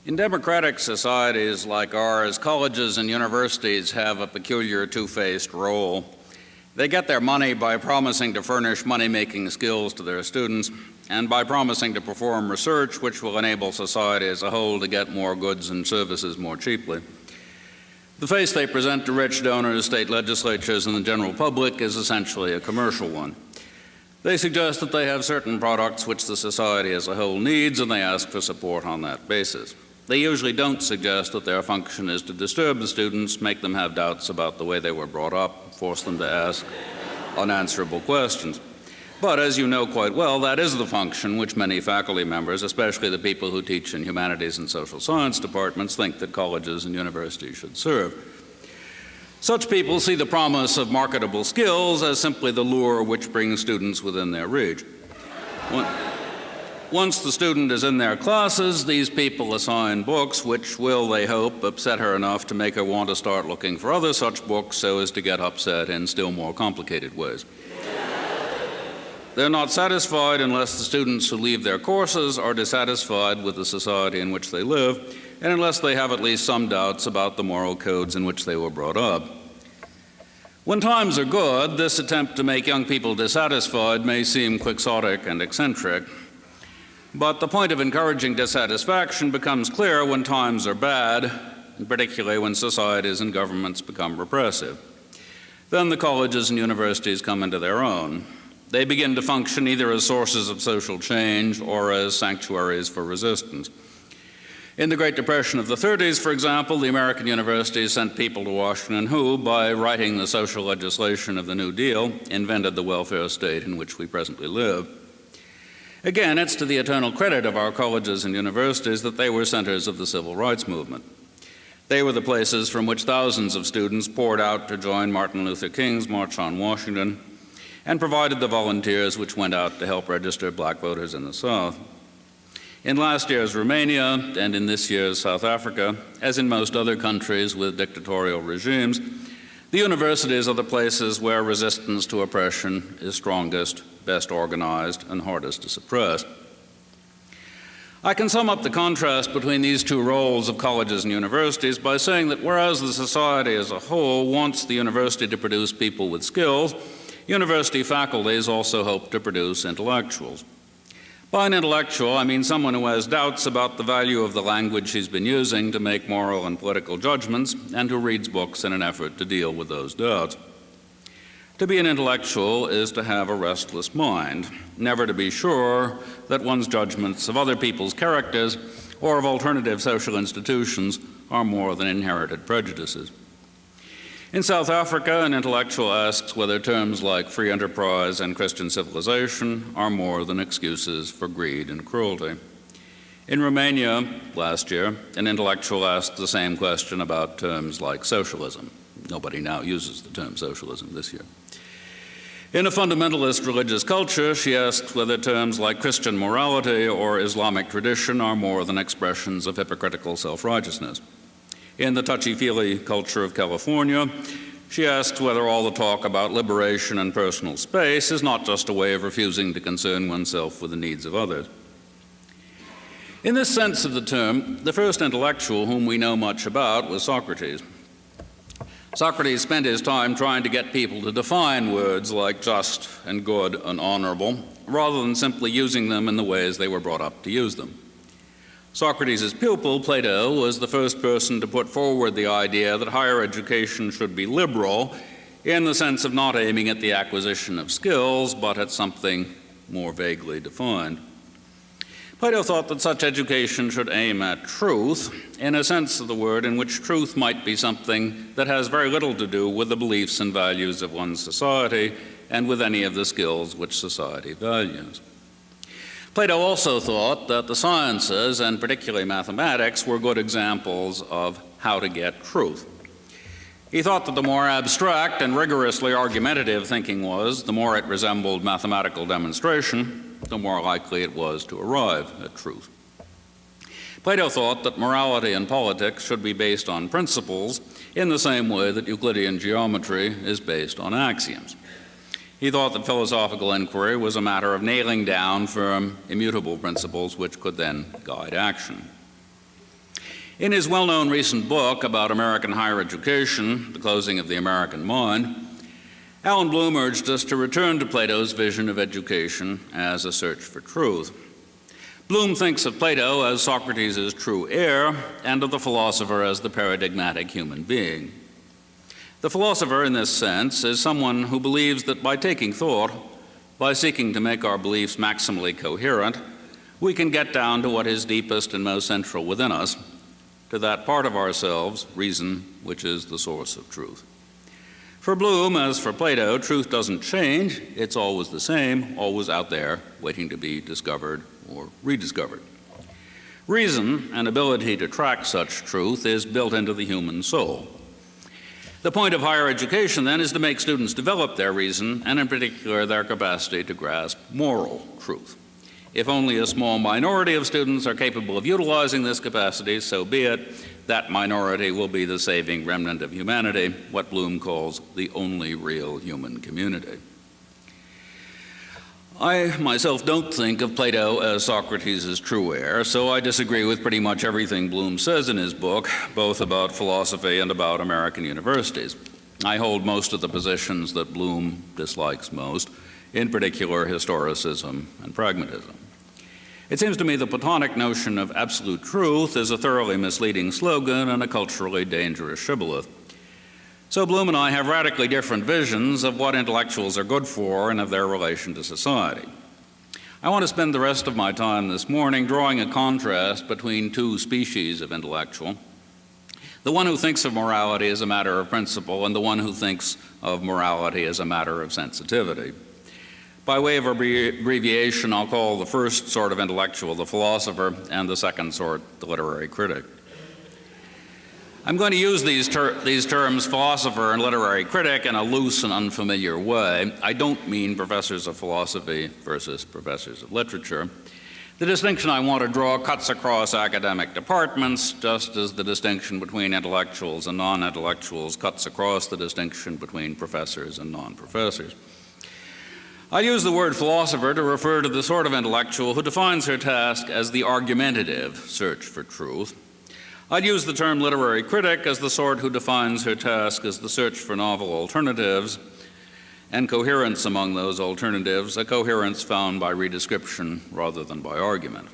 In democratic societies like ours, colleges and universities have a peculiar two-faced role. They get their money by promising to furnish money-making skills to their students and by promising to perform research which will enable society as a whole to get more goods and services more cheaply. The face they present to rich donors, state legislatures, and the general public is essentially a commercial one. They suggest that they have certain products which the society as a whole needs, and they ask for support on that basis. They usually don't suggest that their function is to disturb the students, make them have doubts about the way they were brought up, force them to ask unanswerable questions. But as you know quite well, that is the function which many faculty members, especially the people who teach in humanities and social science departments, think that colleges and universities should serve. Such people see the promise of marketable skills as simply the lure which brings students within their reach. Once the student is in their classes, these people assign books which will, they hope, upset her enough to make her want to start looking for other such books so as to get upset in still more complicated ways. They're not satisfied unless the students who leave their courses are dissatisfied with the society in which they live, and unless they have at least some doubts about the moral codes in which they were brought up. When times are good, this attempt to make young people dissatisfied may seem quixotic and eccentric. But the point of encouraging dissatisfaction becomes clear when times are bad, and particularly when societies and governments become repressive. Then the colleges and universities come into their own. They begin to function either as sources of social change or as sanctuaries for resistance. In the Great Depression of the 30s, for example, the American universities sent people to Washington who, by writing the social legislation of the New Deal, invented the welfare state in which we presently live. Again, it's to the eternal credit of our colleges and universities that they were centers of the civil rights movement. They were the places from which thousands of students poured out to join Martin Luther King's March on Washington and provided the volunteers which went out to help register black voters in the South. In last year's Romania and in this year's South Africa, as in most other countries with dictatorial regimes, the universities are the places where resistance to oppression is strongest, best organized, and hardest to suppress. I can sum up the contrast between these two roles of colleges and universities by saying that whereas the society as a whole wants the university to produce people with skills, university faculties also hope to produce intellectuals. By an intellectual, I mean someone who has doubts about the value of the language he's been using to make moral and political judgments, and who reads books in an effort to deal with those doubts. To be an intellectual is to have a restless mind, never to be sure that one's judgments of other people's characters or of alternative social institutions are more than inherited prejudices. In South Africa, an intellectual asks whether terms like free enterprise and Christian civilization are more than excuses for greed and cruelty. In Romania last year, an intellectual asked the same question about terms like socialism. Nobody now uses the term socialism this year. In a fundamentalist religious culture, she asks whether terms like Christian morality or Islamic tradition are more than expressions of hypocritical self-righteousness. In the touchy-feely culture of California, she asks whether all the talk about liberation and personal space is not just a way of refusing to concern oneself with the needs of others. In this sense of the term, the first intellectual whom we know much about was Socrates. Socrates spent his time trying to get people to define words like just and good and honorable, rather than simply using them in the ways they were brought up to use them. Socrates' pupil, Plato, was the first person to put forward the idea that higher education should be liberal in the sense of not aiming at the acquisition of skills, but at something more vaguely defined. Plato thought that such education should aim at truth, in a sense of the word in which truth might be something that has very little to do with the beliefs and values of one's society and with any of the skills which society values. Plato also thought that the sciences, and particularly mathematics, were good examples of how to get truth. He thought that the more abstract and rigorously argumentative thinking was, the more it resembled mathematical demonstration, the more likely it was to arrive at truth. Plato thought that morality and politics should be based on principles in the same way that Euclidean geometry is based on axioms. He thought that philosophical inquiry was a matter of nailing down firm, immutable principles which could then guide action. In his well-known recent book about American higher education, The Closing of the American Mind, Alan Bloom urged us to return to Plato's vision of education as a search for truth. Bloom thinks of Plato as Socrates' true heir and of the philosopher as the paradigmatic human being. The philosopher, in this sense, is someone who believes that by taking thought, by seeking to make our beliefs maximally coherent, we can get down to what is deepest and most central within us, to that part of ourselves, reason, which is the source of truth. For Bloom, as for Plato, truth doesn't change. It's always the same, always out there, waiting to be discovered or rediscovered. Reason, an ability to track such truth, is built into the human soul. The point of higher education, then, is to make students develop their reason, and in particular their capacity to grasp moral truth. If only a small minority of students are capable of utilizing this capacity, so be it. That minority will be the saving remnant of humanity, what Bloom calls the only real human community. I myself don't think of Plato as Socrates' true heir, so I disagree with pretty much everything Bloom says in his book, both about philosophy and about American universities. I hold most of the positions that Bloom dislikes most, in particular historicism and pragmatism. It seems to me the Platonic notion of absolute truth is a thoroughly misleading slogan and a culturally dangerous shibboleth. So Bloom and I have radically different visions of what intellectuals are good for and of their relation to society. I want to spend the rest of my time this morning drawing a contrast between two species of intellectual: the one who thinks of morality as a matter of principle and the one who thinks of morality as a matter of sensitivity. By way of abbreviation, I'll call the first sort of intellectual the philosopher and the second sort the literary critic. I'm going to use these terms, philosopher and literary critic, in a loose and unfamiliar way. I don't mean professors of philosophy versus professors of literature. The distinction I want to draw cuts across academic departments, just as the distinction between intellectuals and non-intellectuals cuts across the distinction between professors and non-professors. I use the word philosopher to refer to the sort of intellectual who defines her task as the argumentative search for truth. I'd use the term literary critic as the sort who defines her task as the search for novel alternatives and coherence among those alternatives, a coherence found by redescription rather than by argument.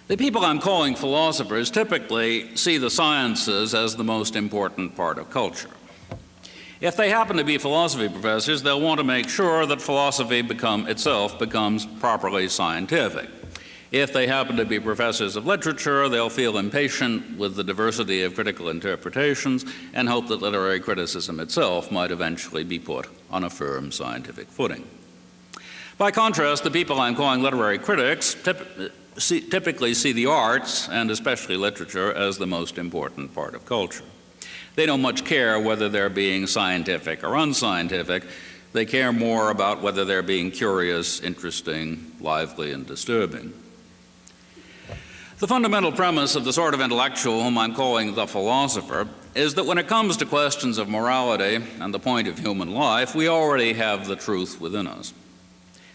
The people I'm calling philosophers typically see the sciences as the most important part of culture. If they happen to be philosophy professors, they'll want to make sure that philosophy itself becomes properly scientific. If they happen to be professors of literature, they'll feel impatient with the diversity of critical interpretations and hope that literary criticism itself might eventually be put on a firm scientific footing. By contrast, the people I'm calling literary critics typically see the arts, and especially literature, as the most important part of culture. They don't much care whether they're being scientific or unscientific. They care more about whether they're being curious, interesting, lively, and disturbing. The fundamental premise of the sort of intellectual whom I'm calling the philosopher is that when it comes to questions of morality and the point of human life, we already have the truth within us.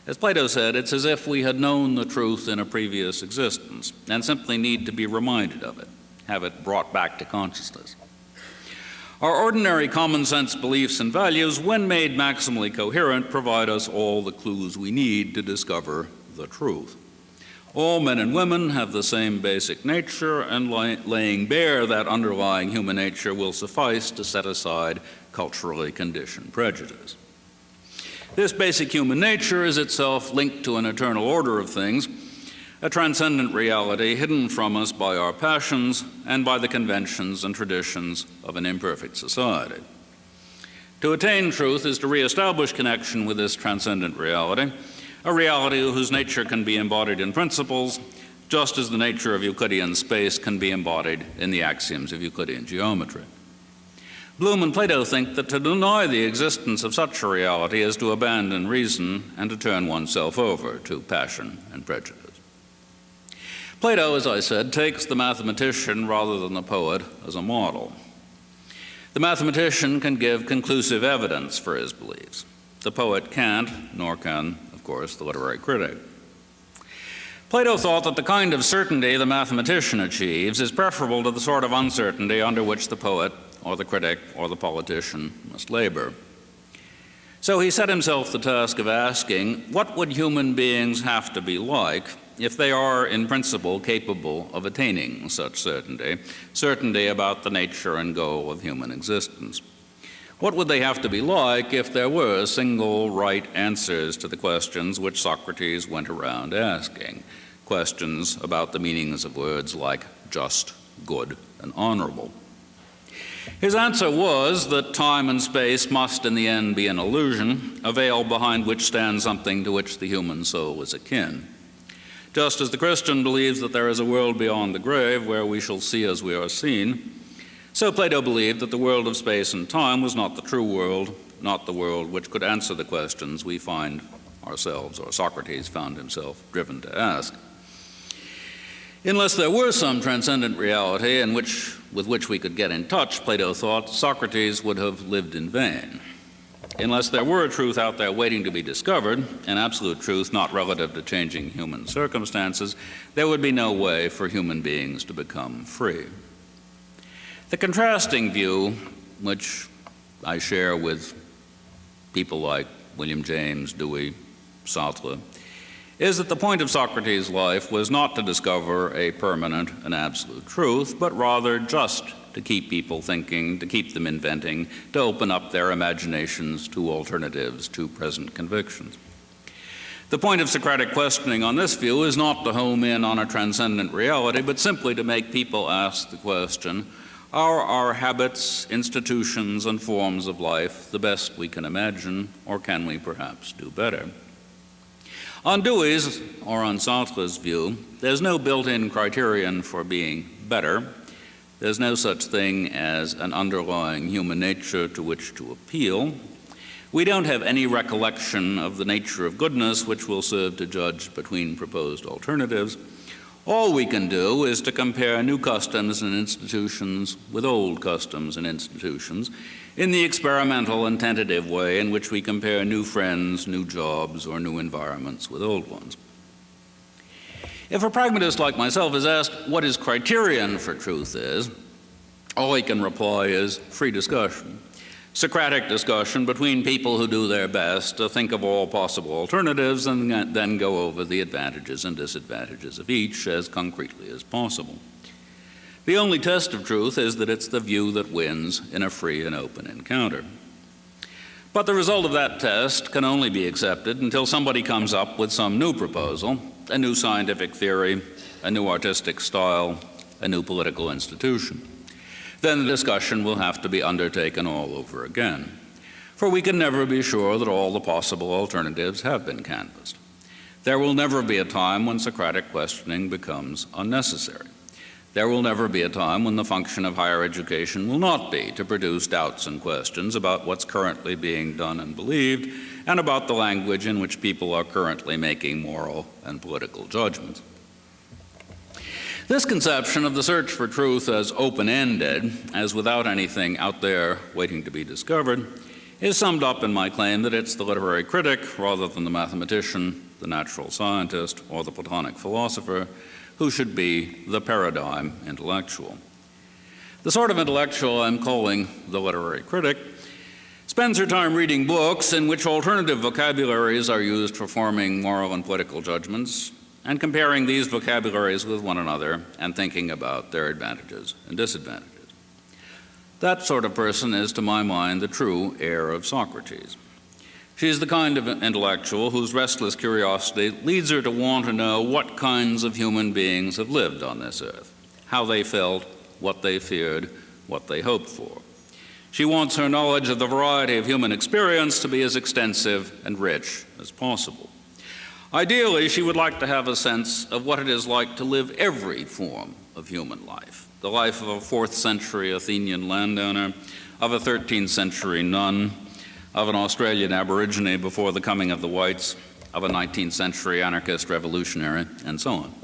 As Plato said, it's as if we had known the truth in a previous existence and simply need to be reminded of it, have it brought back to consciousness. Our ordinary common sense beliefs and values, when made maximally coherent, provide us all the clues we need to discover the truth. All men and women have the same basic nature, and laying bare that underlying human nature will suffice to set aside culturally conditioned prejudice. This basic human nature is itself linked to an eternal order of things, a transcendent reality hidden from us by our passions and by the conventions and traditions of an imperfect society. To attain truth is to reestablish connection with this transcendent reality, a reality whose nature can be embodied in principles, just as the nature of Euclidean space can be embodied in the axioms of Euclidean geometry. Bloom and Plato think that to deny the existence of such a reality is to abandon reason and to turn oneself over to passion and prejudice. Plato, as I said, takes the mathematician rather than the poet as a model. The mathematician can give conclusive evidence for his beliefs. The poet can't, nor can, of course, the literary critic. Plato thought that the kind of certainty the mathematician achieves is preferable to the sort of uncertainty under which the poet or the critic or the politician must labor. So he set himself the task of asking, what would human beings have to be like if they are, in principle, capable of attaining such certainty, certainty about the nature and goal of human existence? What would they have to be like if there were single right answers to the questions which Socrates went around asking, questions about the meanings of words like just, good, and honorable? His answer was that time and space must in the end be an illusion, a veil behind which stands something to which the human soul is akin. Just as the Christian believes that there is a world beyond the grave where we shall see as we are seen, so Plato believed that the world of space and time was not the true world, not the world which could answer the questions we find ourselves, or Socrates found himself driven to ask. Unless there were some transcendent reality with which we could get in touch, Plato thought, Socrates would have lived in vain. Unless there were a truth out there waiting to be discovered, an absolute truth not relative to changing human circumstances, there would be no way for human beings to become free. The contrasting view, which I share with people like William James, Dewey, Sartre, is that the point of Socrates' life was not to discover a permanent and absolute truth, but rather just to keep people thinking, to keep them inventing, to open up their imaginations to alternatives to present convictions. The point of Socratic questioning on this view is not to home in on a transcendent reality, but simply to make people ask the question, are our habits, institutions, and forms of life the best we can imagine, or can we perhaps do better? On Dewey's, or on Sartre's view, there's no built-in criterion for being better. There's no such thing as an underlying human nature to which to appeal. We don't have any recollection of the nature of goodness which will serve to judge between proposed alternatives. All we can do is to compare new customs and institutions with old customs and institutions in the experimental and tentative way in which we compare new friends, new jobs, or new environments with old ones. If a pragmatist like myself is asked what his criterion for truth is, all he can reply is free discussion. Socratic discussion between people who do their best to think of all possible alternatives and then go over the advantages and disadvantages of each as concretely as possible. The only test of truth is that it's the view that wins in a free and open encounter. But the result of that test can only be accepted until somebody comes up with some new proposal, a new scientific theory, a new artistic style, a new political institution. Then the discussion will have to be undertaken all over again, for we can never be sure that all the possible alternatives have been canvassed. There will never be a time when Socratic questioning becomes unnecessary. There will never be a time when the function of higher education will not be to produce doubts and questions about what's currently being done and believed, and about the language in which people are currently making moral and political judgments. This conception of the search for truth as open-ended, as without anything out there waiting to be discovered, is summed up in my claim that it's the literary critic, rather than the mathematician, the natural scientist, or the Platonic philosopher, who should be the paradigm intellectual. The sort of intellectual I'm calling the literary critic spends her time reading books in which alternative vocabularies are used for forming moral and political judgments, and comparing these vocabularies with one another and thinking about their advantages and disadvantages. That sort of person is, to my mind, the true heir of Socrates. She is the kind of intellectual whose restless curiosity leads her to want to know what kinds of human beings have lived on this earth, how they felt, what they feared, what they hoped for. She wants her knowledge of the variety of human experience to be as extensive and rich as possible. Ideally, she would like to have a sense of what it is like to live every form of human life, the life of a 4th century Athenian landowner, of a 13th century nun, of an Australian Aborigine before the coming of the whites, of a 19th century anarchist revolutionary, and so on.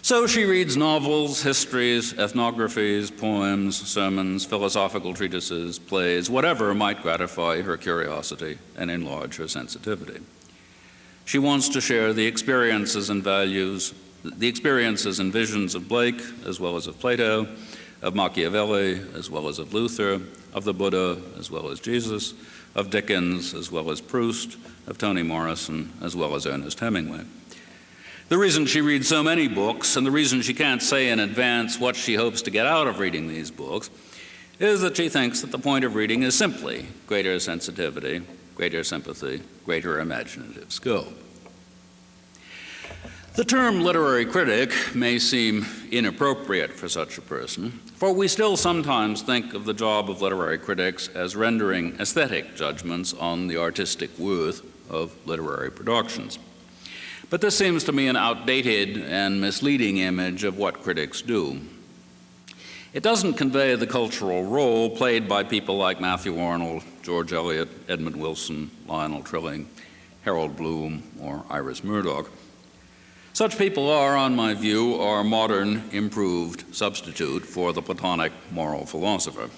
So she reads novels, histories, ethnographies, poems, sermons, philosophical treatises, plays, whatever might gratify her curiosity and enlarge her sensitivity. She wants to share the experiences and values, the experiences and visions of Blake, as well as of Plato, of Machiavelli, as well as of Luther, of the Buddha, as well as Jesus, of Dickens, as well as Proust, of Toni Morrison, as well as Ernest Hemingway. The reason she reads so many books, and the reason she can't say in advance what she hopes to get out of reading these books, is that she thinks that the point of reading is simply greater sensitivity, greater sympathy, greater imaginative skill. The term literary critic may seem inappropriate for such a person, for we still sometimes think of the job of literary critics as rendering aesthetic judgments on the artistic worth of literary productions. But this seems to me an outdated and misleading image of what critics do. It doesn't convey the cultural role played by people like Matthew Arnold, George Eliot, Edmund Wilson, Lionel Trilling, Harold Bloom, or Iris Murdoch. Such people are, on my view, our modern, improved substitute for the Platonic moral philosopher.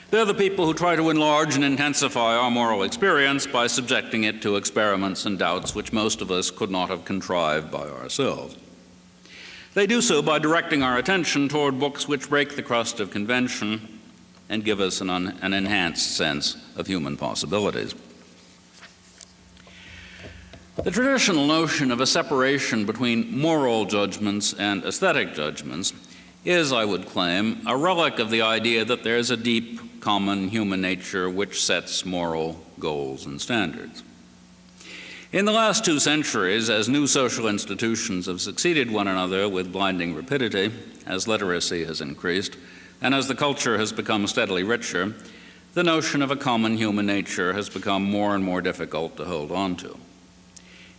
They're the people who try to enlarge and intensify our moral experience by subjecting it to experiments and doubts which most of us could not have contrived by ourselves. They do so by directing our attention toward books which break the crust of convention and give us an enhanced sense of human possibilities. The traditional notion of a separation between moral judgments and aesthetic judgments is, I would claim, a relic of the idea that there is a deep common human nature which sets moral goals and standards. In the last 2 centuries, as new social institutions have succeeded one another with blinding rapidity, as literacy has increased, and as the culture has become steadily richer, the notion of a common human nature has become more and more difficult to hold on to.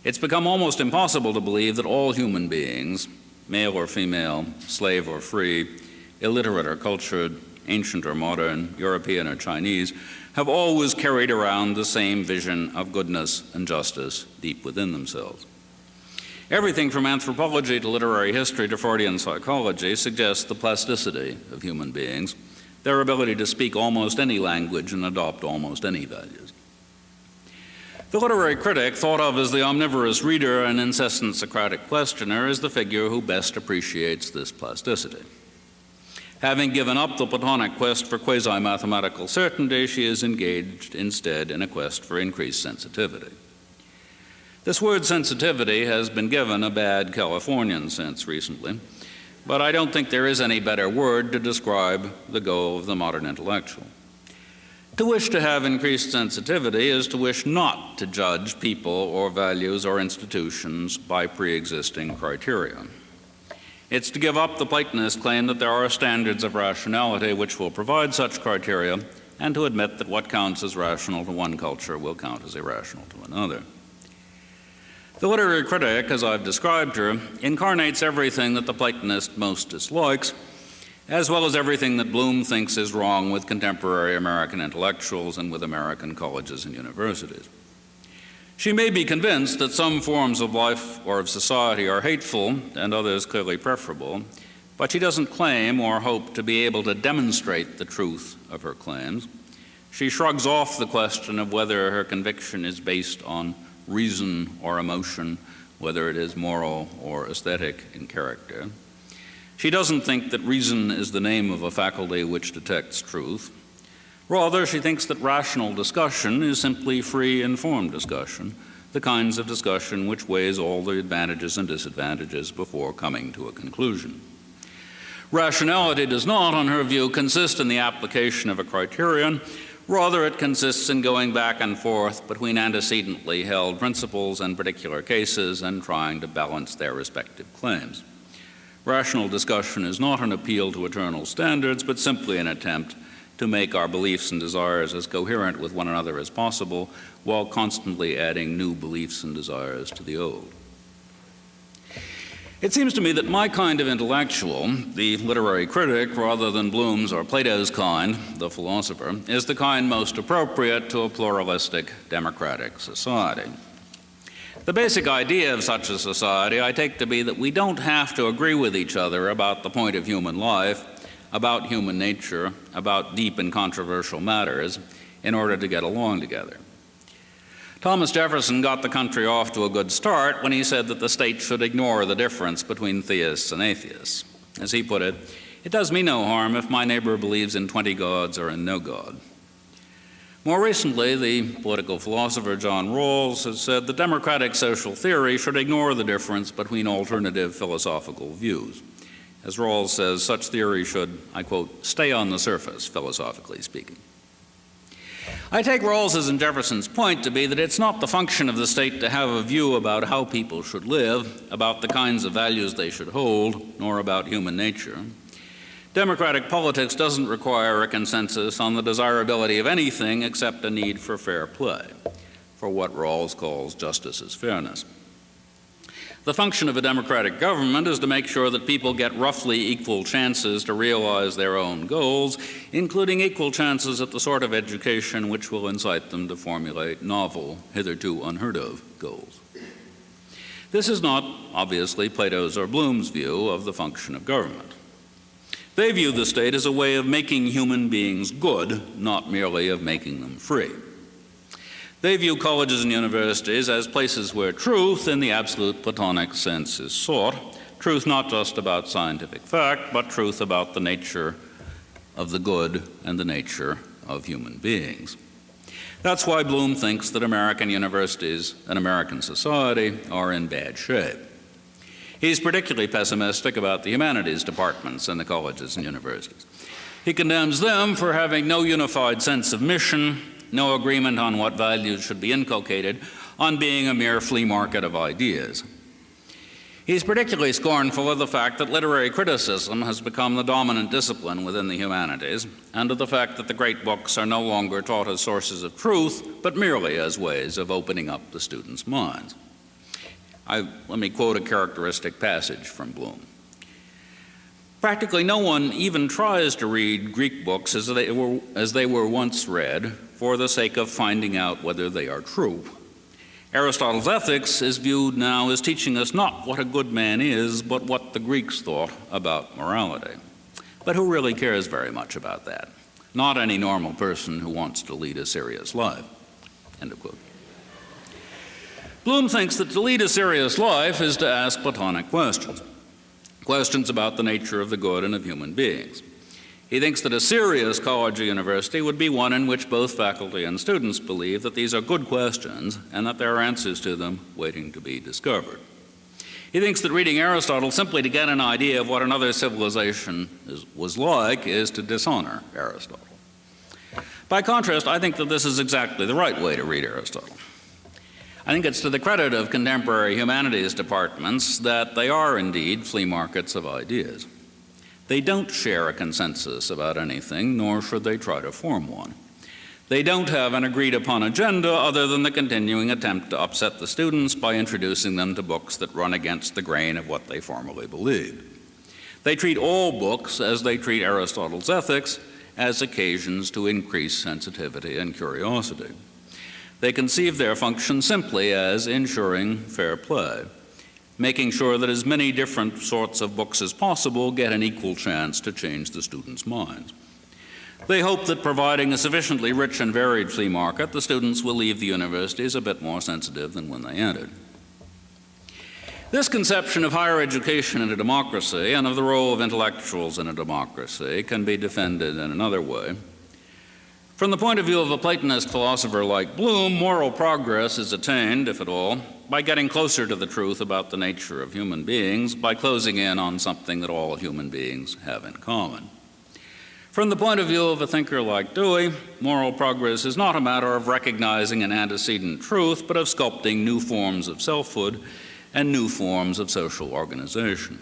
It's become almost impossible to believe that all human beings, male or female, slave or free, illiterate or cultured, ancient or modern, European or Chinese, have always carried around the same vision of goodness and justice deep within themselves. Everything from anthropology to literary history to Freudian psychology suggests the plasticity of human beings, their ability to speak almost any language and adopt almost any values. The literary critic, thought of as the omnivorous reader and incessant Socratic questioner, is the figure who best appreciates this plasticity. Having given up the Platonic quest for quasi-mathematical certainty, she is engaged instead in a quest for increased sensitivity. This word sensitivity has been given a bad Californian sense recently, but I don't think there is any better word to describe the goal of the modern intellectual. To wish to have increased sensitivity is to wish not to judge people or values or institutions by pre-existing criteria. It's to give up the Platonist claim that there are standards of rationality which will provide such criteria, and to admit that what counts as rational to one culture will count as irrational to another. The literary critic, as I've described her, incarnates everything that the Platonist most dislikes, as well as everything that Bloom thinks is wrong with contemporary American intellectuals and with American colleges and universities. She may be convinced that some forms of life or of society are hateful and others clearly preferable, but she doesn't claim or hope to be able to demonstrate the truth of her claims. She shrugs off the question of whether her conviction is based on reason or emotion, whether it is moral or aesthetic in character. She doesn't think that reason is the name of a faculty which detects truth. Rather, she thinks that rational discussion is simply free, informed discussion, the kinds of discussion which weighs all the advantages and disadvantages before coming to a conclusion. Rationality does not, on her view, consist in the application of a criterion. Rather, it consists in going back and forth between antecedently held principles and particular cases and trying to balance their respective claims. Rational discussion is not an appeal to eternal standards, but simply an attempt to make our beliefs and desires as coherent with one another as possible, while constantly adding new beliefs and desires to the old. It seems to me that my kind of intellectual, the literary critic rather than Bloom's or Plato's kind, the philosopher, is the kind most appropriate to a pluralistic democratic society. The basic idea of such a society I take to be that we don't have to agree with each other about the point of human life, about human nature, about deep and controversial matters, in order to get along together. Thomas Jefferson got the country off to a good start when he said that the state should ignore the difference between theists and atheists. As he put it, "It does me no harm if my neighbor believes in 20 gods or in no God." More recently, the political philosopher John Rawls has said the democratic social theory should ignore the difference between alternative philosophical views. As Rawls says, such theory should, I quote, "stay on the surface, philosophically speaking." I take Rawls's and Jefferson's point to be that it's not the function of the state to have a view about how people should live, about the kinds of values they should hold, nor about human nature. Democratic politics doesn't require a consensus on the desirability of anything except a need for fair play, for what Rawls calls justice is fairness. The function of a democratic government is to make sure that people get roughly equal chances to realize their own goals, including equal chances at the sort of education which will incite them to formulate novel, hitherto unheard of goals. This is not, obviously, Plato's or Bloom's view of the function of government. They view the state as a way of making human beings good, not merely of making them free. They view colleges and universities as places where truth, in the absolute Platonic sense, is sought. Truth not just about scientific fact, but truth about the nature of the good and the nature of human beings. That's why Bloom thinks that American universities and American society are in bad shape. He's particularly pessimistic about the humanities departments in the colleges and universities. He condemns them for having no unified sense of mission, no agreement on what values should be inculcated, on being a mere flea market of ideas. He's particularly scornful of the fact that literary criticism has become the dominant discipline within the humanities, and of the fact that the great books are no longer taught as sources of truth, but merely as ways of opening up the students' minds. Let me quote a characteristic passage from Bloom. "Practically no one even tries to read Greek books as they were once read for the sake of finding out whether they are true. Aristotle's ethics is viewed now as teaching us not what a good man is, but what the Greeks thought about morality. But who really cares very much about that? Not any normal person who wants to lead a serious life." End of quote. Bloom thinks that to lead a serious life is to ask Platonic questions. Questions about the nature of the good and of human beings. He thinks that a serious college or university would be one in which both faculty and students believe that these are good questions and that there are answers to them waiting to be discovered. He thinks that reading Aristotle simply to get an idea of what another civilization was like is to dishonor Aristotle. By contrast, I think that this is exactly the right way to read Aristotle. I think it's to the credit of contemporary humanities departments that they are indeed flea markets of ideas. They don't share a consensus about anything, nor should they try to form one. They don't have an agreed-upon agenda other than the continuing attempt to upset the students by introducing them to books that run against the grain of what they formerly believed. They treat all books, as they treat Aristotle's ethics, as occasions to increase sensitivity and curiosity. They conceive their function simply as ensuring fair play, making sure that as many different sorts of books as possible get an equal chance to change the students' minds. They hope that providing a sufficiently rich and varied flea market, the students will leave the universities a bit more sensitive than when they entered. This conception of higher education in a democracy and of the role of intellectuals in a democracy can be defended in another way. From the point of view of a Platonist philosopher like Bloom, moral progress is attained, if at all, by getting closer to the truth about the nature of human beings, by closing in on something that all human beings have in common. From the point of view of a thinker like Dewey, moral progress is not a matter of recognizing an antecedent truth, but of sculpting new forms of selfhood and new forms of social organization.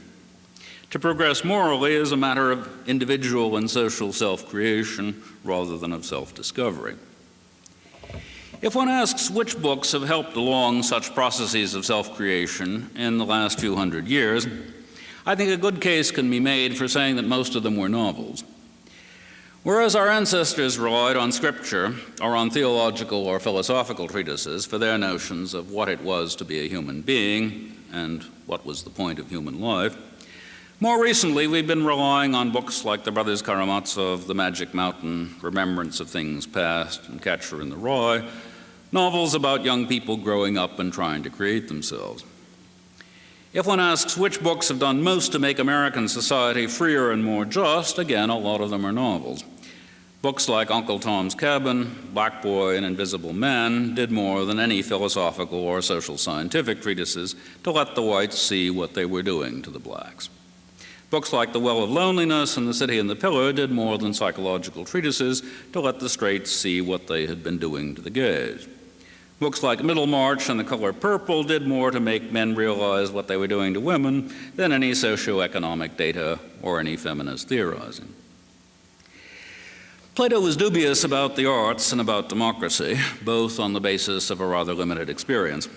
To progress morally is a matter of individual and social self-creation rather than of self-discovery. If one asks which books have helped along such processes of self-creation in the last few hundred years, I think a good case can be made for saying that most of them were novels. Whereas our ancestors relied on scripture or on theological or philosophical treatises for their notions of what it was to be a human being and what was the point of human life, more recently, we've been relying on books like the Brothers Karamazov, The Magic Mountain, Remembrance of Things Past, and Catcher in the Rye novels about young people growing up and trying to create themselves. If one asks which books have done most to make American society freer and more just, again, a lot of them are novels. Books like Uncle Tom's Cabin, Black Boy, and Invisible Men did more than any philosophical or social scientific treatises to let the whites see what they were doing to the blacks. Books like The Well of Loneliness and The City and the Pillar did more than psychological treatises to let the straights see what they had been doing to the gays. Books like Middlemarch and The Color Purple did more to make men realize what they were doing to women than any socioeconomic data or any feminist theorizing. Plato was dubious about the arts and about democracy, both on the basis of a rather limited experience.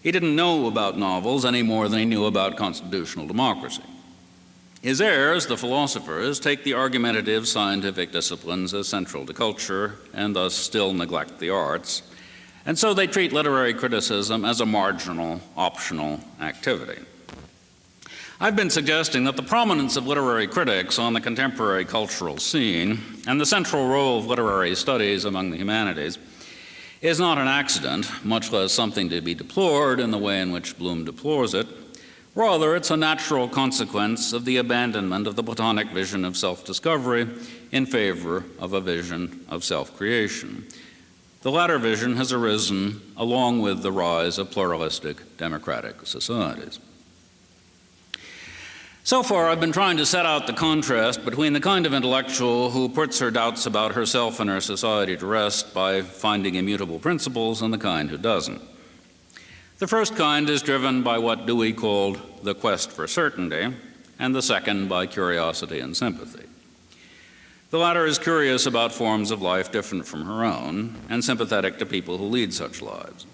He didn't know about novels any more than he knew about constitutional democracy. His heirs, the philosophers, take the argumentative scientific disciplines as central to culture and thus still neglect the arts, and so they treat literary criticism as a marginal, optional activity. I've been suggesting that the prominence of literary critics on the contemporary cultural scene and the central role of literary studies among the humanities is not an accident, much less something to be deplored in the way in which Bloom deplores it. Rather, it's a natural consequence of the abandonment of the Platonic vision of self-discovery in favor of a vision of self-creation. The latter vision has arisen along with the rise of pluralistic democratic societies. So far, I've been trying to set out the contrast between the kind of intellectual who puts her doubts about herself and her society to rest by finding immutable principles and the kind who doesn't. The first kind is driven by what Dewey called the quest for certainty, and the second by curiosity and sympathy. The latter is curious about forms of life different from her own and sympathetic to people who lead such lives.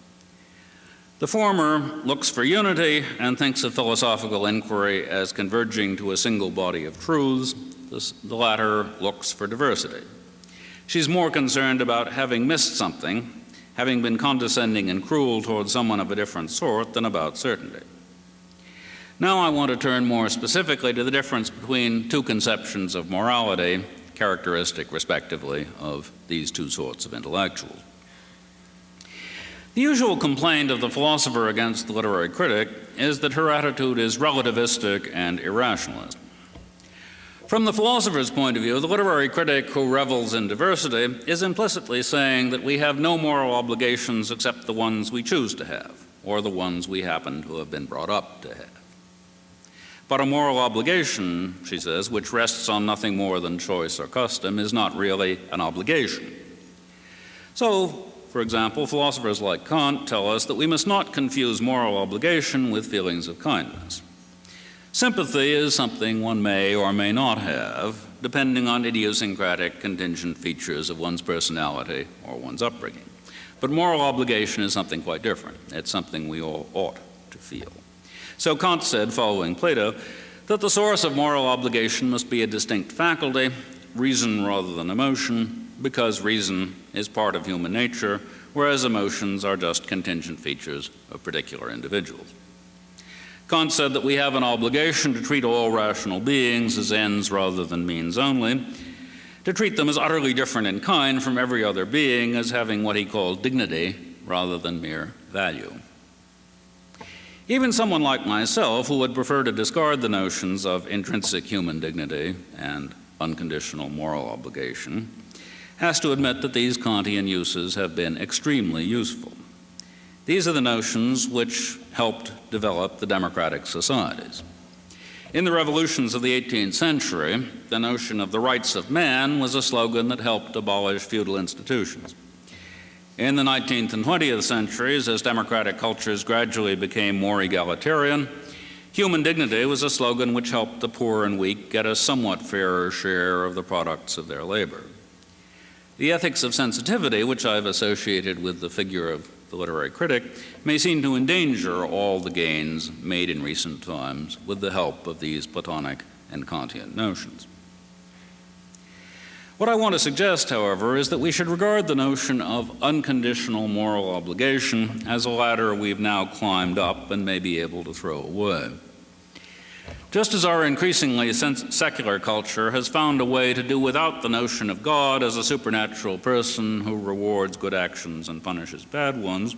The former looks for unity and thinks of philosophical inquiry as converging to a single body of truths. The latter looks for diversity. She's more concerned about having missed something, having been condescending and cruel toward someone of a different sort, than about certainty. Now I want to turn more specifically to the difference between two conceptions of morality, characteristic, respectively, of these two sorts of intellectuals. The usual complaint of the philosopher against the literary critic is that her attitude is relativistic and irrationalist. From the philosopher's point of view, the literary critic who revels in diversity is implicitly saying that we have no moral obligations except the ones we choose to have, or the ones we happen to have been brought up to have. But a moral obligation, she says, which rests on nothing more than choice or custom, is not really an obligation. So, for example, philosophers like Kant tell us that we must not confuse moral obligation with feelings of kindness. Sympathy is something one may or may not have, depending on idiosyncratic contingent features of one's personality or one's upbringing. But moral obligation is something quite different. It's something we all ought to feel. So Kant said, following Plato, that the source of moral obligation must be a distinct faculty, reason rather than emotion, because reason is part of human nature, whereas emotions are just contingent features of particular individuals. Kant said that we have an obligation to treat all rational beings as ends rather than means only, to treat them as utterly different in kind from every other being, as having what he called dignity rather than mere value. Even someone like myself, who would prefer to discard the notions of intrinsic human dignity and unconditional moral obligation, has to admit that these Kantian uses have been extremely useful. These are the notions which helped develop the democratic societies. In the revolutions of the 18th century, the notion of the rights of man was a slogan that helped abolish feudal institutions. In the 19th and 20th centuries, as democratic cultures gradually became more egalitarian, human dignity was a slogan which helped the poor and weak get a somewhat fairer share of the products of their labor. The ethics of sensitivity, which I've associated with the figure of the literary critic, may seem to endanger all the gains made in recent times with the help of these Platonic and Kantian notions. What I want to suggest, however, is that we should regard the notion of unconditional moral obligation as a ladder we've now climbed up and may be able to throw away. Just as our increasingly secular culture has found a way to do without the notion of God as a supernatural person who rewards good actions and punishes bad ones,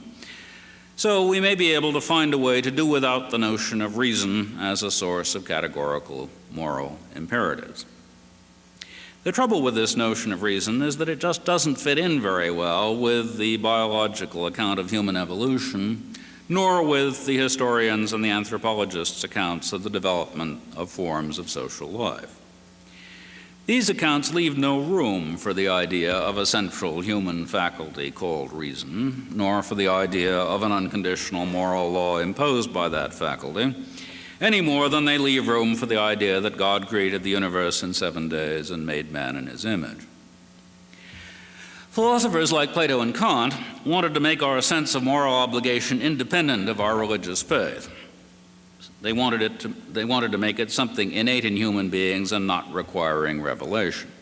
so we may be able to find a way to do without the notion of reason as a source of categorical moral imperatives. The trouble with this notion of reason is that it just doesn't fit in very well with the biological account of human evolution, nor with the historians' and the anthropologists' accounts of the development of forms of social life. These accounts leave no room for the idea of a central human faculty called reason, nor for the idea of an unconditional moral law imposed by that faculty, any more than they leave room for the idea that God created the universe in 7 days and made man in his image. Philosophers like Plato and Kant wanted to make our sense of moral obligation independent of our religious faith. They wanted to make it something innate in human beings and not requiring revelation.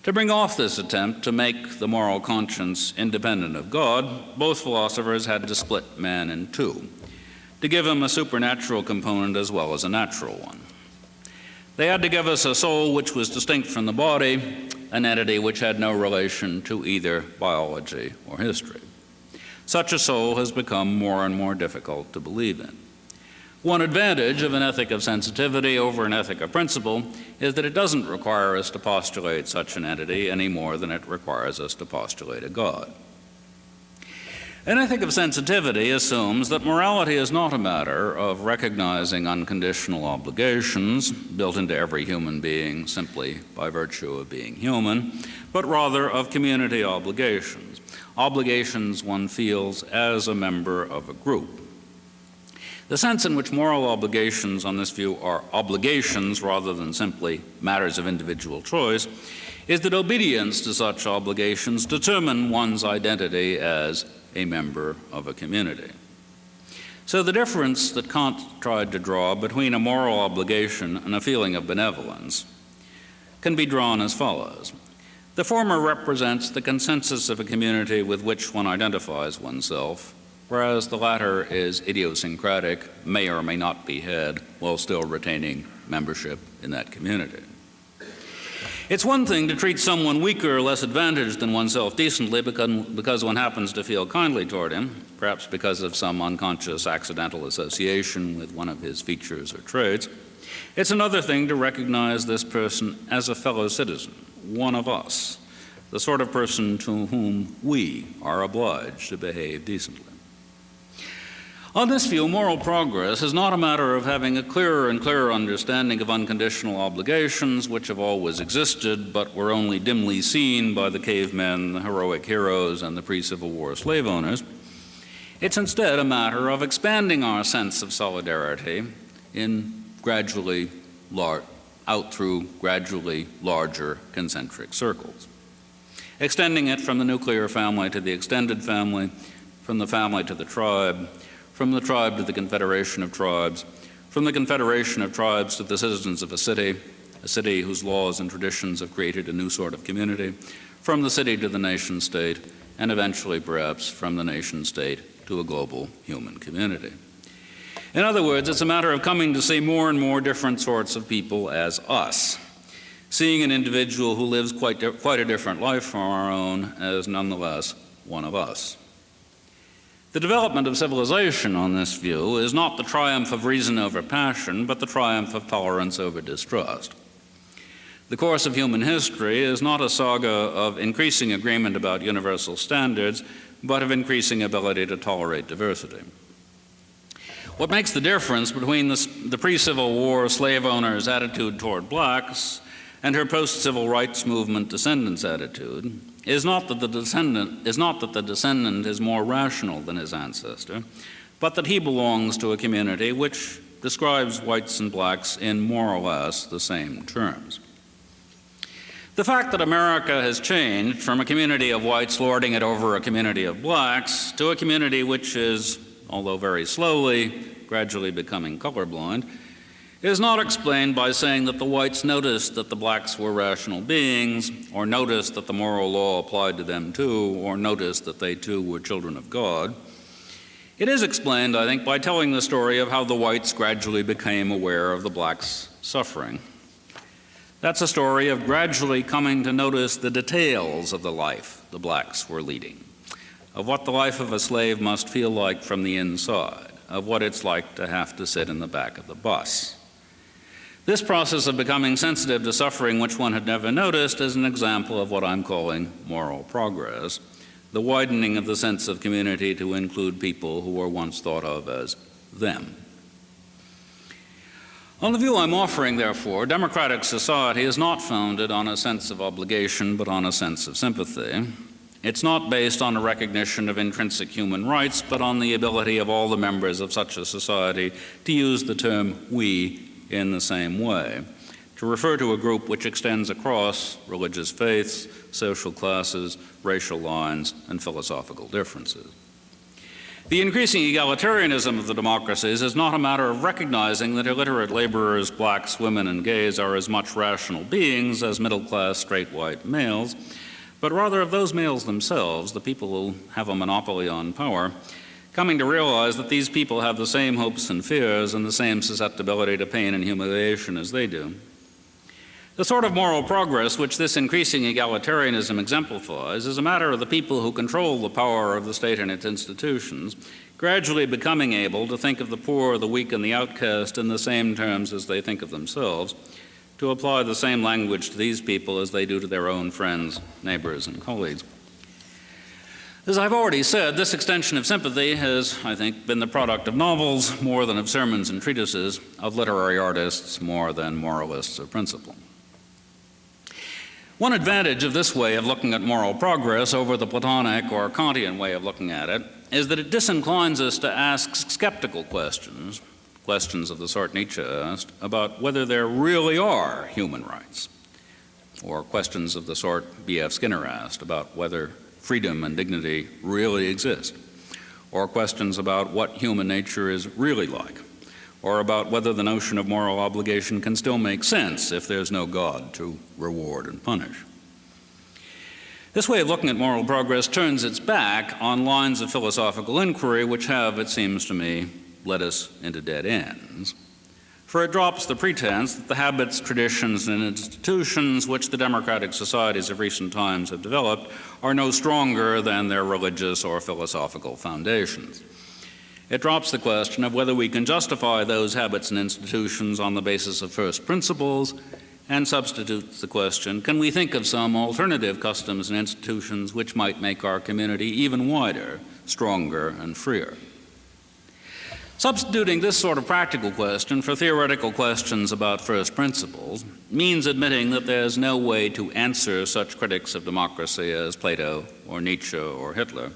To bring off this attempt to make the moral conscience independent of God, both philosophers had to split man in two, to give him a supernatural component as well as a natural one. They had to give us a soul which was distinct from the body, an entity which had no relation to either biology or history. Such a soul has become more and more difficult to believe in. One advantage of an ethic of sensitivity over an ethic of principle is that it doesn't require us to postulate such an entity any more than it requires us to postulate a God. An ethic of sensitivity assumes that morality is not a matter of recognizing unconditional obligations built into every human being simply by virtue of being human, but rather of community obligations, obligations one feels as a member of a group. The sense in which moral obligations on this view are obligations rather than simply matters of individual choice is that obedience to such obligations determine one's identity as a member of a community. So the difference that Kant tried to draw between a moral obligation and a feeling of benevolence can be drawn as follows. The former represents the consensus of a community with which one identifies oneself, whereas the latter is idiosyncratic, may or may not be had, while still retaining membership in that community. It's one thing to treat someone weaker or less advantaged than oneself decently because one happens to feel kindly toward him, perhaps because of some unconscious accidental association with one of his features or traits. It's another thing to recognize this person as a fellow citizen, one of us, the sort of person to whom we are obliged to behave decently. On this view, moral progress is not a matter of having a clearer and clearer understanding of unconditional obligations which have always existed but were only dimly seen by the cavemen, the heroic heroes, and the pre-Civil War slave owners. It's instead a matter of expanding our sense of solidarity in out through gradually larger concentric circles, extending it from the nuclear family to the extended family, from the family to the tribe, from the tribe to the confederation of tribes, from the confederation of tribes to the citizens of a city whose laws and traditions have created a new sort of community, from the city to the nation state, and eventually perhaps from the nation state to a global human community. In other words, it's a matter of coming to see more and more different sorts of people as us, seeing an individual who lives quite a different life from our own as nonetheless one of us. The development of civilization on this view is not the triumph of reason over passion, but the triumph of tolerance over distrust. The course of human history is not a saga of increasing agreement about universal standards, but of increasing ability to tolerate diversity. What makes the difference between the pre-Civil War slave owner's attitude toward blacks and her post-civil rights movement descendant's attitude is not that the descendant is more rational than his ancestor, but that he belongs to a community which describes whites and blacks in more or less the same terms. The fact that America has changed from a community of whites lording it over a community of blacks to a community which is, although very slowly, gradually becoming colorblind, is not explained by saying that the whites noticed that the blacks were rational beings, or noticed that the moral law applied to them too, or noticed that they too were children of God. It is explained, I think, by telling the story of how the whites gradually became aware of the blacks' suffering. That's a story of gradually coming to notice the details of the life the blacks were leading, of what the life of a slave must feel like from the inside, of what it's like to have to sit in the back of the bus. This process of becoming sensitive to suffering which one had never noticed is an example of what I'm calling moral progress, the widening of the sense of community to include people who were once thought of as them. On the view I'm offering, therefore, democratic society is not founded on a sense of obligation, but on a sense of sympathy. It's not based on a recognition of intrinsic human rights, but on the ability of all the members of such a society to use the term we in the same way, to refer to a group which extends across religious faiths, social classes, racial lines, and philosophical differences. The increasing egalitarianism of the democracies is not a matter of recognizing that illiterate laborers, blacks, women, and gays are as much rational beings as middle-class, straight white males, but rather of those males themselves, the people who have a monopoly on power, coming to realize that these people have the same hopes and fears and the same susceptibility to pain and humiliation as they do. The sort of moral progress which this increasing egalitarianism exemplifies is a matter of the people who control the power of the state and its institutions gradually becoming able to think of the poor, the weak, and the outcast in the same terms as they think of themselves, to apply the same language to these people as they do to their own friends, neighbors, and colleagues. As I've already said, this extension of sympathy has, I think, been the product of novels more than of sermons and treatises, of literary artists more than moralists of principle. One advantage of this way of looking at moral progress over the Platonic or Kantian way of looking at it is that it disinclines us to ask skeptical questions, questions of the sort Nietzsche asked, about whether there really are human rights, or questions of the sort B.F. Skinner asked about whether freedom and dignity really exist, or questions about what human nature is really like, or about whether the notion of moral obligation can still make sense if there's no God to reward and punish. This way of looking at moral progress turns its back on lines of philosophical inquiry which have, it seems to me, led us into dead ends. For it drops the pretense that the habits, traditions, and institutions which the democratic societies of recent times have developed are no stronger than their religious or philosophical foundations. It drops the question of whether we can justify those habits and institutions on the basis of first principles, and substitutes the question, can we think of some alternative customs and institutions which might make our community even wider, stronger, and freer? Substituting this sort of practical question for theoretical questions about first principles means admitting that there's no way to answer such critics of democracy as Plato or Nietzsche or Hitler.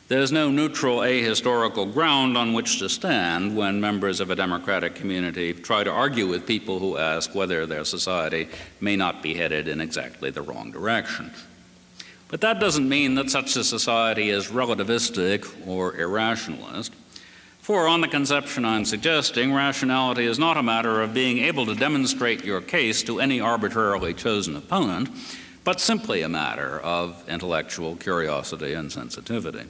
There's no neutral ahistorical ground on which to stand when members of a democratic community try to argue with people who ask whether their society may not be headed in exactly the wrong direction. But that doesn't mean that such a society is relativistic or irrationalist. For on the conception I'm suggesting, rationality is not a matter of being able to demonstrate your case to any arbitrarily chosen opponent, but simply a matter of intellectual curiosity and sensitivity.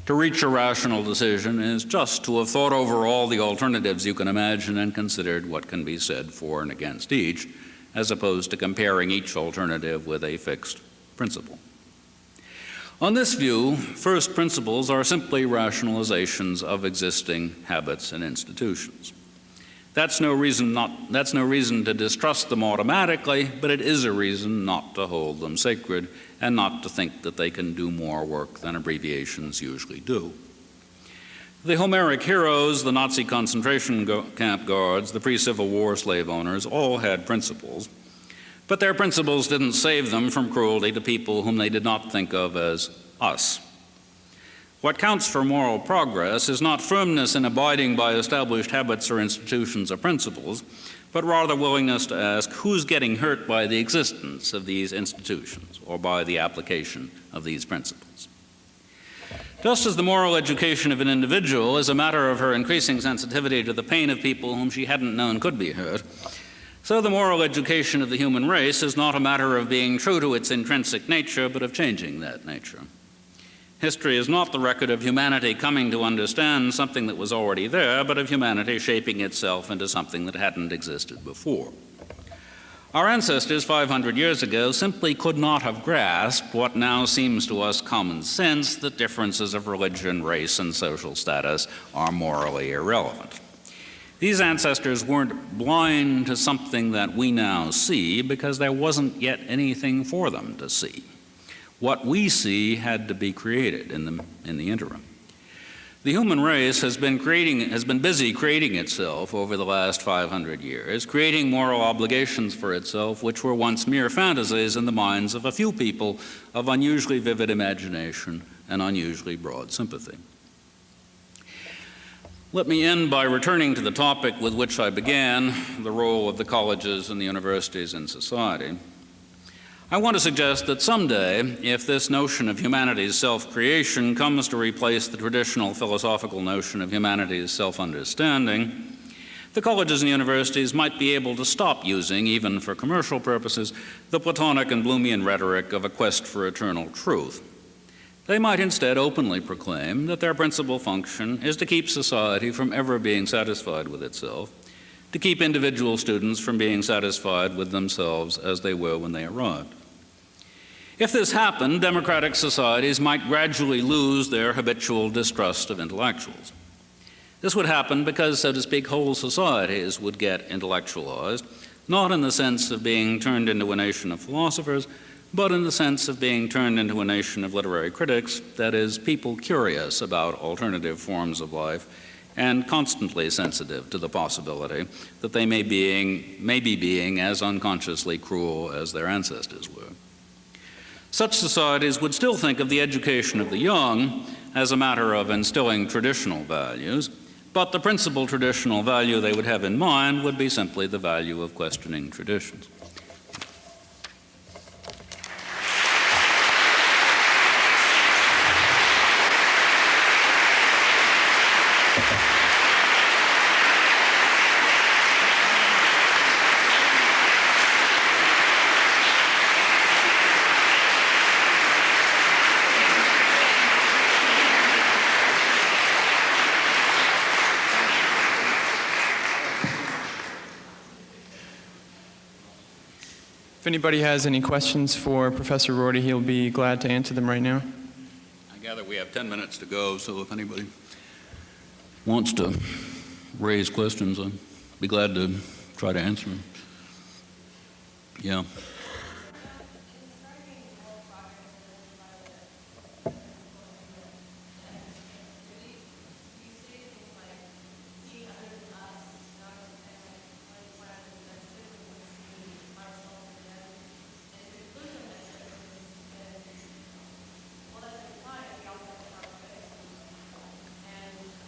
To reach a rational decision is just to have thought over all the alternatives you can imagine and considered what can be said for and against each, as opposed to comparing each alternative with a fixed principle. On this view, first principles are simply rationalizations of existing habits and institutions. That's no reason to distrust them automatically, but it is a reason not to hold them sacred and not to think that they can do more work than abbreviations usually do. The Homeric heroes, the Nazi concentration camp guards, the pre-Civil War slave owners all had principles, but their principles didn't save them from cruelty to people whom they did not think of as us. What counts for moral progress is not firmness in abiding by established habits or institutions or principles, but rather willingness to ask who's getting hurt by the existence of these institutions or by the application of these principles. Just as the moral education of an individual is a matter of her increasing sensitivity to the pain of people whom she hadn't known could be hurt, so the moral education of the human race is not a matter of being true to its intrinsic nature, but of changing that nature. History is not the record of humanity coming to understand something that was already there, but of humanity shaping itself into something that hadn't existed before. Our ancestors 500 years ago simply could not have grasped what now seems to us common sense, that differences of religion, race, and social status are morally irrelevant. These ancestors weren't blind to something that we now see because there wasn't yet anything for them to see. What we see had to be created in the interim. The human race has been busy creating itself over the last 500 years, creating moral obligations for itself which were once mere fantasies in the minds of a few people of unusually vivid imagination and unusually broad sympathy. Let me end by returning to the topic with which I began, the role of the colleges and the universities in society. I want to suggest that someday, if this notion of humanity's self-creation comes to replace the traditional philosophical notion of humanity's self-understanding, the colleges and universities might be able to stop using, even for commercial purposes, the Platonic and Bloomian rhetoric of a quest for eternal truth. They might instead openly proclaim that their principal function is to keep society from ever being satisfied with itself, to keep individual students from being satisfied with themselves as they were when they arrived. If this happened, democratic societies might gradually lose their habitual distrust of intellectuals. This would happen because, so to speak, whole societies would get intellectualized, not in the sense of being turned into a nation of philosophers, but in the sense of being turned into a nation of literary critics, that is, people curious about alternative forms of life and constantly sensitive to the possibility that they may be being as unconsciously cruel as their ancestors were. Such societies would still think of the education of the young as a matter of instilling traditional values, but the principal traditional value they would have in mind would be simply the value of questioning traditions. If anybody has any questions for Professor Rorty, he'll be glad to answer them right now. I gather we have 10 minutes to go, so if anybody wants to raise questions, I'd be glad to try to answer them. Yeah.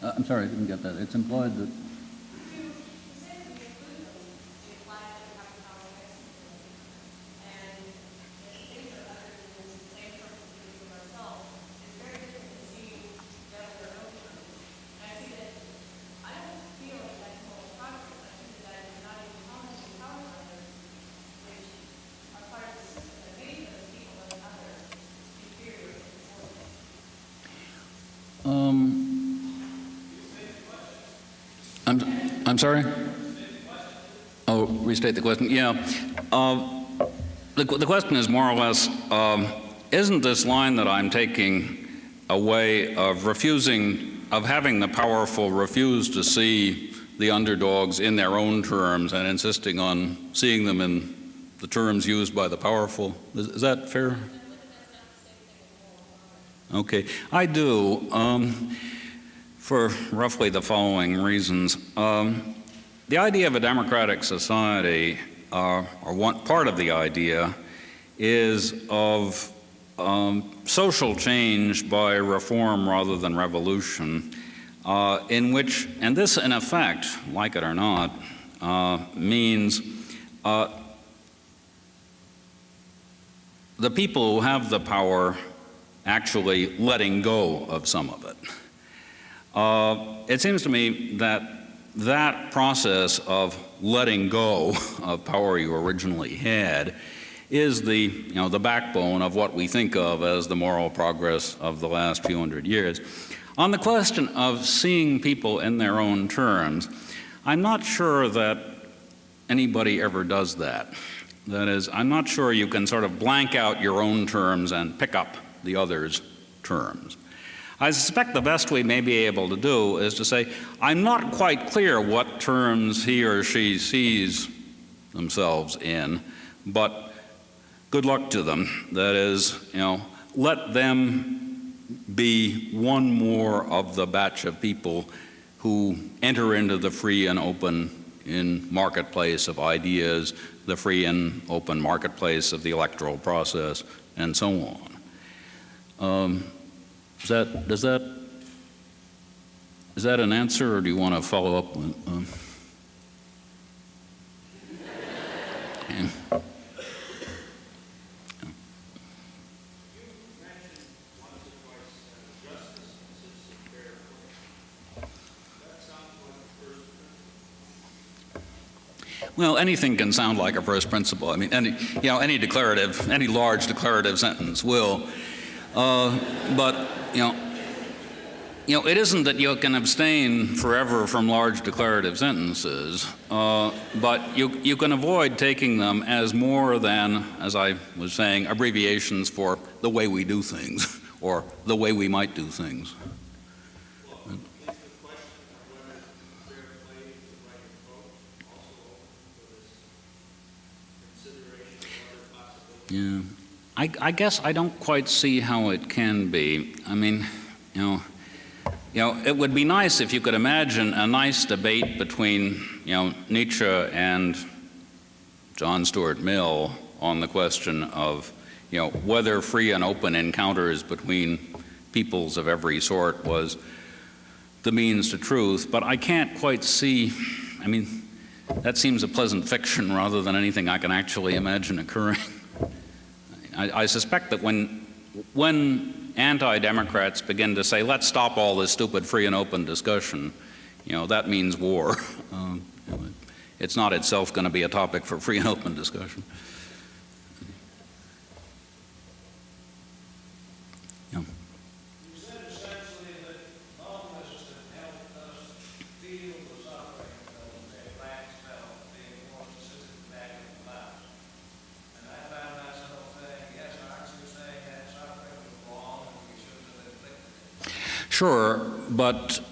I'm sorry, I didn't get that. It's implied that... I'm sorry? Oh, restate the question. Yeah. The question is more or less, isn't this line that I'm taking a way of having the powerful refuse to see the underdogs in their own terms and insisting on seeing them in the terms used by the powerful? Is that fair? Okay, I do. For roughly the following reasons. The idea of a democratic society, or one part of the idea, is of social change by reform rather than revolution, in which, and this in effect, like it or not, means the people who have the power actually letting go of some of it. It seems to me that that process of letting go of power you originally had is the backbone of what we think of as the moral progress of the last few hundred years. On the question of seeing people in their own terms, I'm not sure that anybody ever does that. That is, I'm not sure you can sort of blank out your own terms and pick up the other's terms. I suspect the best we may be able to do is to say, I'm not quite clear what terms he or she sees themselves in, but good luck to them. That is, let them be one more of the batch of people who enter into the free and open marketplace of ideas, the free and open marketplace of the electoral process, and so on. Is that an answer, or do you want to follow up? Yeah. Well, anything can sound like a first principle. I mean, any large declarative sentence will. But it isn't that you can abstain forever from large declarative sentences, but you can avoid taking them as more than, as I was saying, abbreviations for the way we do things or the way we might do things. Yeah, I guess I don't quite see how it can be. I mean, it would be nice if you could imagine a nice debate between, Nietzsche and John Stuart Mill on the question of, whether free and open encounters between peoples of every sort was the means to truth. But I can't quite see, I mean, that seems a pleasant fiction rather than anything I can actually imagine occurring. I suspect that when anti-democrats begin to say, let's stop all this stupid free and open discussion, that means war. It's not itself going to be a topic for free and open discussion. Yeah. You said essentially that monism helped us feel the suffering of the blacks felt being more specific back in the past. And I found myself saying, yes, aren't you saying that suffering was wrong and we shouldn't have inflicted it? Sure, but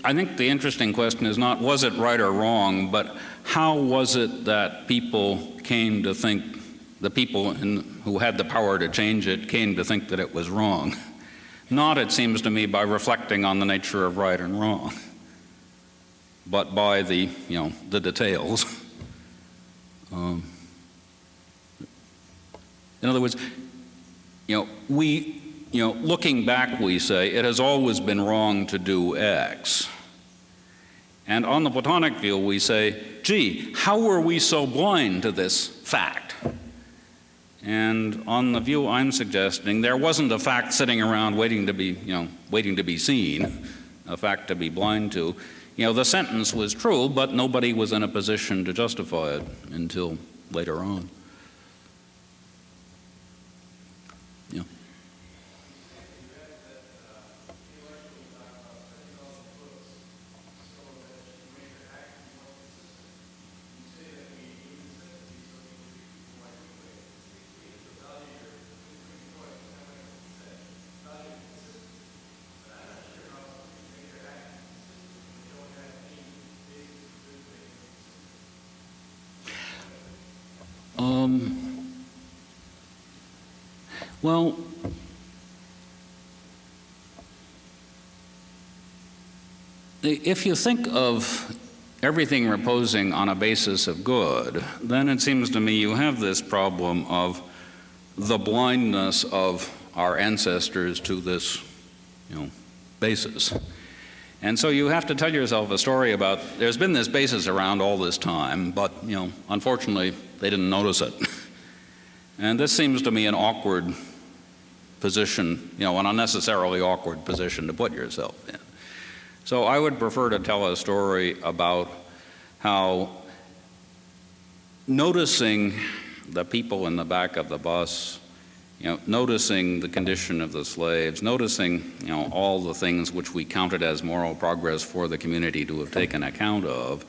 I think the interesting question is not was it right or wrong, but how was it that people came to think, the people who had the power to change it came to think that it was wrong? Not, it seems to me, by reflecting on the nature of right and wrong, but by the details. In other words, looking back, we say, it has always been wrong to do X. And on the Platonic view, we say, gee, how were we so blind to this fact? And on the view I'm suggesting, there wasn't a fact sitting around waiting to be seen, a fact to be blind to. The sentence was true, but nobody was in a position to justify it until later on. Yeah. Well, if you think of everything reposing on a basis of good, then it seems to me you have this problem of the blindness of our ancestors to this, basis. And so you have to tell yourself a story about, there's been this basis around all this time, but, unfortunately, they didn't notice it. And this seems to me an awkward position, an unnecessarily awkward position to put yourself in. So I would prefer to tell a story about how noticing the people in the back of the bus, noticing the condition of the slaves, noticing, all the things which we counted as moral progress for the community to have taken account of,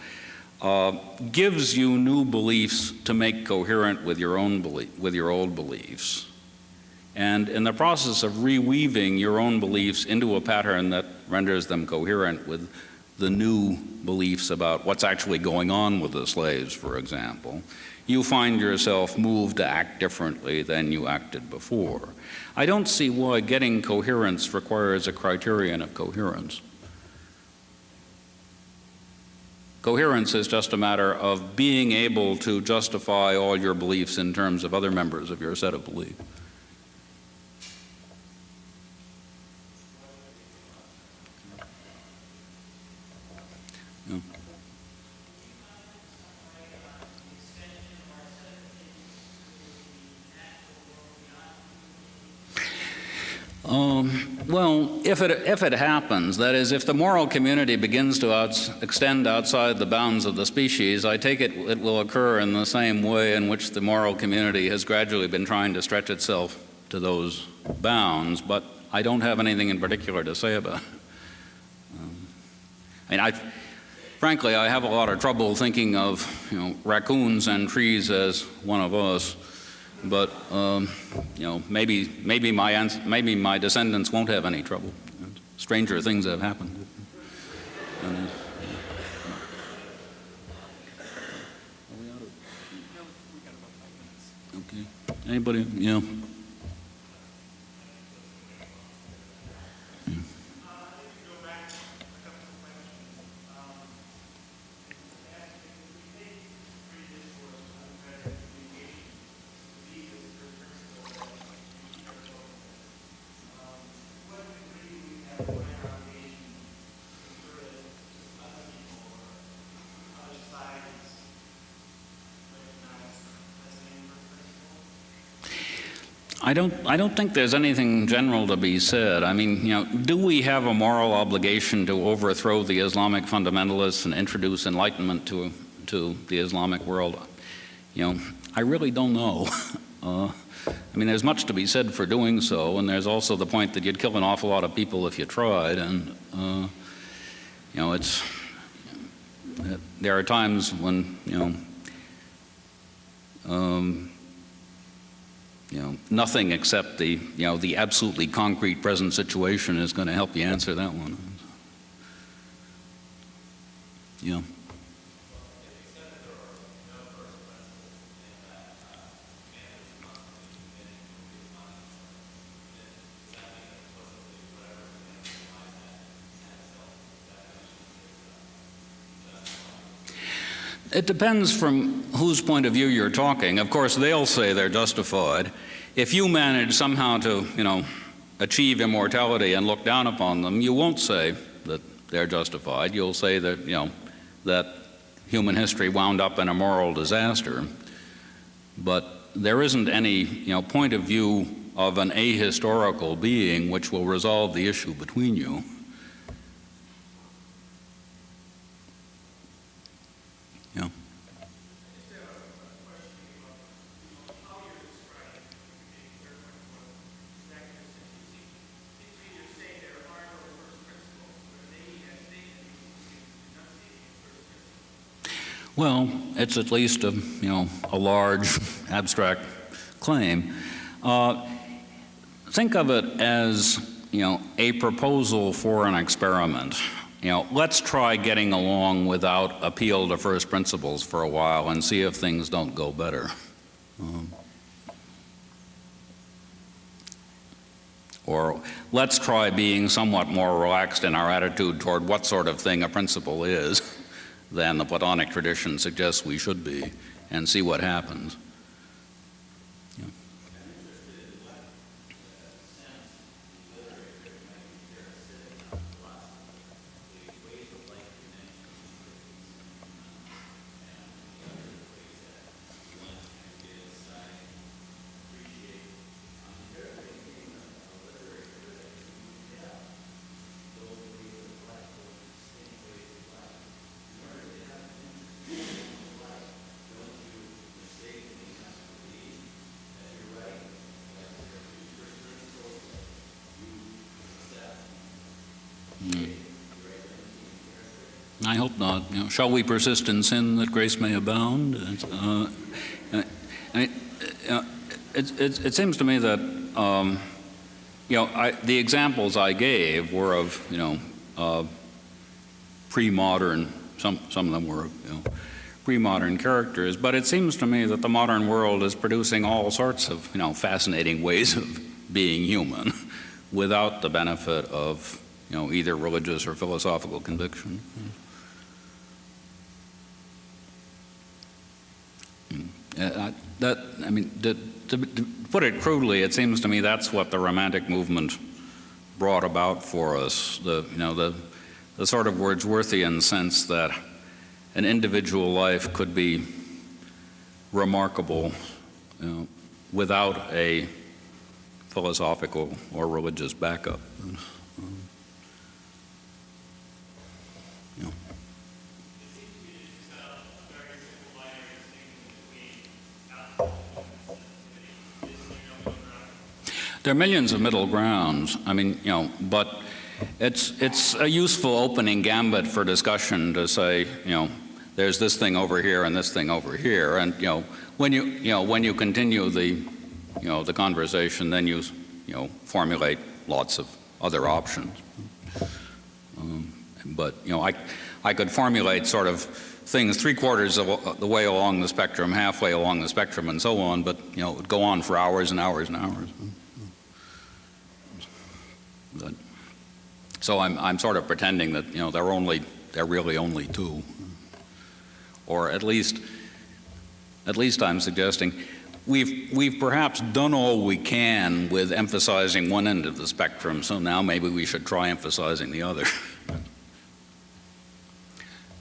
gives you new beliefs to make coherent with your old beliefs. And in the process of reweaving your own beliefs into a pattern that renders them coherent with the new beliefs about what's actually going on with the slaves, for example, you find yourself moved to act differently than you acted before. I don't see why getting coherence requires a criterion of coherence. Coherence is just a matter of being able to justify all your beliefs in terms of other members of your set of beliefs. Well, if it happens, that is, if the moral community begins to extend outside the bounds of the species, I take it it will occur in the same way in which the moral community has gradually been trying to stretch itself to those bounds, but I don't have anything in particular to say about it. Frankly, I have a lot of trouble thinking of raccoons and trees as one of us. But maybe my descendants won't have any trouble. Stranger things have happened. Okay. Anybody? Yeah. I don't think there's anything general to be said. I mean, do we have a moral obligation to overthrow the Islamic fundamentalists and introduce enlightenment to the Islamic world? I really don't know. There's much to be said for doing so, and there's also the point that you'd kill an awful lot of people if you tried, and there are times when nothing except the absolutely concrete present situation is going to help you answer that one. Yeah. It depends from whose point of view you're talking. Of course, they'll say they're justified. If you manage somehow to, achieve immortality and look down upon them, you won't say that they're justified. You'll say that, that human history wound up in a moral disaster. But there isn't any, point of view of an ahistorical being which will resolve the issue between you. Yeah. Well, it's at least a large abstract claim. Think of it as a proposal for an experiment. Let's try getting along without appeal to first principles for a while and see if things don't go better. Or let's try being somewhat more relaxed in our attitude toward what sort of thing a principle is than the Platonic tradition suggests we should be, and see what happens. Yeah. I hope not. You know, shall we persist in sin that grace may abound? It seems to me that you know, the examples I gave were of, you know, pre-modern. Some of them were, you know, pre-modern characters. But it seems to me that the modern world is producing all sorts of, you know, fascinating ways of being human, without the benefit of, you know, either religious or philosophical conviction. I mean, to put it crudely, it seems to me that's what the Romantic movement brought about for us. You know, the sort of Wordsworthian sense that an individual life could be remarkable, you know, without a philosophical or religious backup. You know. There are millions of middle grounds. I mean, you know, but it's a useful opening gambit for discussion to say, you know, there's this thing over here and this thing over here, and you know, when you continue the conversation, then you formulate lots of other options. But you know, I could formulate sort of things 3/4 of the way along the spectrum, halfway along the spectrum, and so on. But you know, it would go on for hours and hours and hours. But, so I'm sort of pretending that, you know, they're really only two, or at least I'm suggesting we've perhaps done all we can with emphasizing one end of the spectrum. So now maybe we should try emphasizing the other.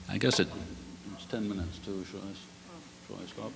I guess it's 10 minutes too. Shall I stop?